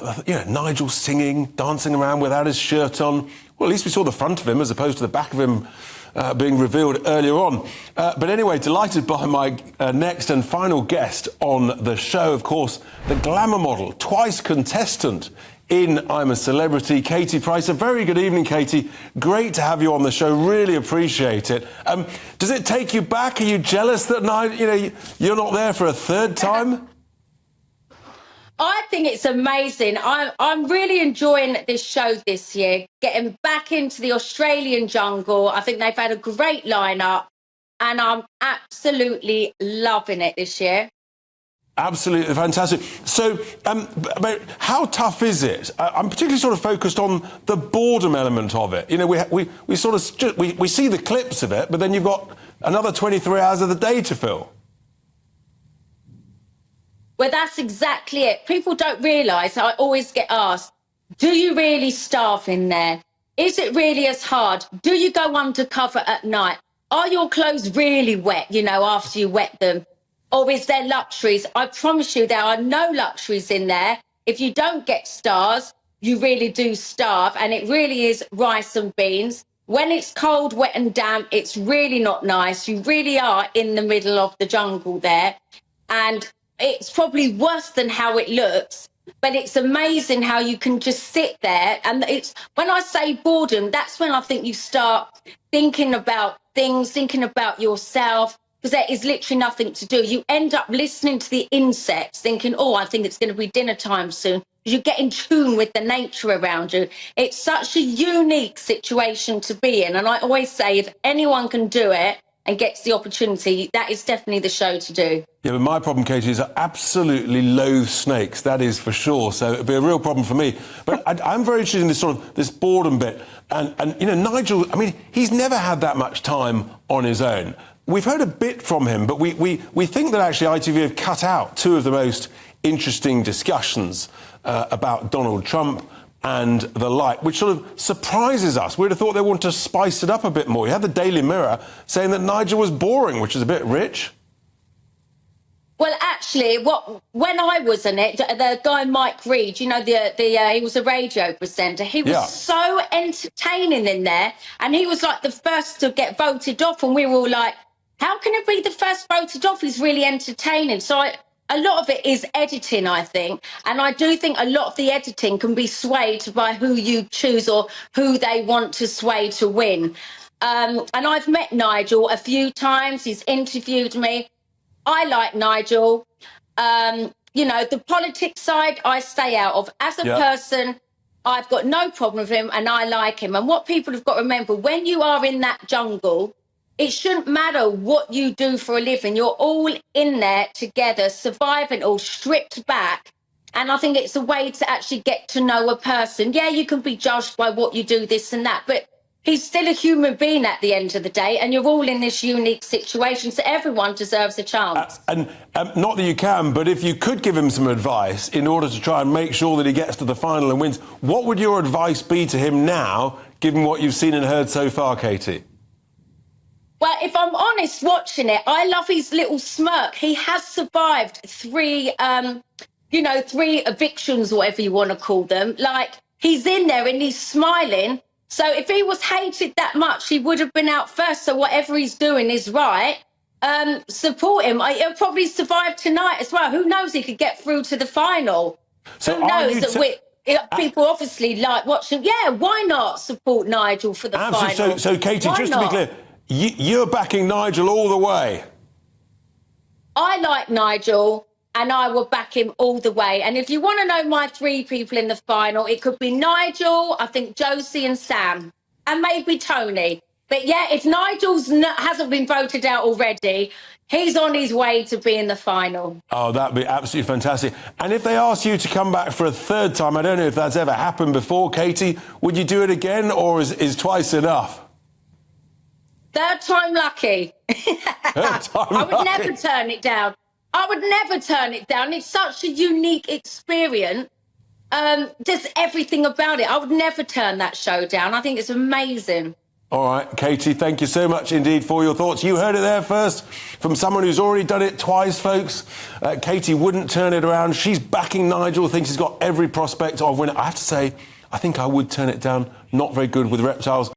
Nigel singing, dancing around without his shirt on. Well, at least we saw the front of him as opposed to the back of him being revealed earlier on. But anyway, delighted by my next and final guest on the show, of course, the glamour model, twice contestant in I'm a Celebrity, Katie Price. A very good evening, Katie. Great to have you on the show. Really appreciate it. Does it take you back? Are you jealous that you're not there for a third time? I think it's amazing. I'm really enjoying this show this year, getting back into the Australian jungle. I think they've had a great lineup and I'm absolutely loving it this year. Absolutely fantastic. So, but how tough is it? I'm particularly sort of focused on the boredom element of it. We sort of we see the clips of it, but then you've got another 23 hours of the day to fill. Well, that's exactly it. People don't realise, I always get asked, do you really starve in there? Is it really as hard? Do you go undercover at night? Are your clothes really wet, after you wet them? Or is there luxuries? I promise you there are no luxuries in there. If you don't get stars, you really do starve. And it really is rice and beans. When it's cold, wet and damp, it's really not nice. You really are in the middle of the jungle there. And it's probably worse than how it looks, but it's amazing how you can just sit there. And it's when I say boredom, that's when I think you start thinking about things, thinking about yourself, because there is literally nothing to do. You end up listening to the insects, thinking, oh, I think it's going to be dinner time soon. You get in tune with the nature around you. It's such a unique situation to be in. And I always say, if anyone can do it and gets the opportunity, that is definitely the show to do. Yeah, but my problem, Katie, is I absolutely loathe snakes, that is for sure, so it'd be a real problem for me. But I'm very interested in this boredom bit. And Nigel, I mean, he's never had that much time on his own. We've heard a bit from him, but we think that actually ITV have cut out two of the most interesting discussions about Donald Trump and the like, which sort of surprises us. We'd have thought they wanted to spice it up a bit more. You had the Daily Mirror saying that Nigel was boring, which is a bit rich. Well, actually, when I was in it, the guy Mike Reid, he was a radio presenter. He was so entertaining in there, and he was like the first to get voted off, and we were all like, how can it be the first voted off? He's really entertaining. So a lot of it is editing, I think. And I do think a lot of the editing can be swayed by who you choose or who they want to sway to win. And I've met Nigel a few times. He's interviewed me. I like Nigel. The politics side, I stay out of. As a person, I've got no problem with him and I like him. And what people have got to remember, when you are in that jungle, it shouldn't matter what you do for a living. You're all in there together, surviving, all stripped back. And I think it's a way to actually get to know a person. Yeah, you can be judged by what you do, this and that, but he's still a human being at the end of the day, and you're all in this unique situation, so everyone deserves a chance. And not that you can, but if you could give him some advice in order to try and make sure that he gets to the final and wins, what would your advice be to him now, given what you've seen and heard so far, Katie? Well, if I'm honest watching it, I love his little smirk. He has survived three evictions, whatever you want to call them. Like, he's in there and he's smiling. So if he was hated that much, he would have been out first. So whatever he's doing is right. Support him. He'll probably survive tonight as well. Who knows? He could get through to the final. So who knows? People obviously like watching. Yeah, why not support Nigel for the final? So Katie, just to be clear, you're backing Nigel all the way. I like Nigel. And I will back him all the way. And if you want to know my three people in the final, it could be Nigel, I think Josie and Sam, and maybe Tony. But yeah, if Nigel's hasn't been voted out already, he's on his way to be in the final. Oh, that'd be absolutely fantastic. And if they ask you to come back for a third time, I don't know if that's ever happened before, Katie, would you do it again, or is twice enough? Third time lucky. Third time I would lucky. never turn it down. I would never turn it down. It's such a unique experience. Just everything about it. I would never turn that show down. I think it's amazing. All right, Katie, thank you so much indeed for your thoughts. You heard it there first from someone who's already done it twice, folks. Katie wouldn't turn it around. She's backing Nigel, thinks he's got every prospect of winning. I have to say, I think I would turn it down. Not very good with reptiles.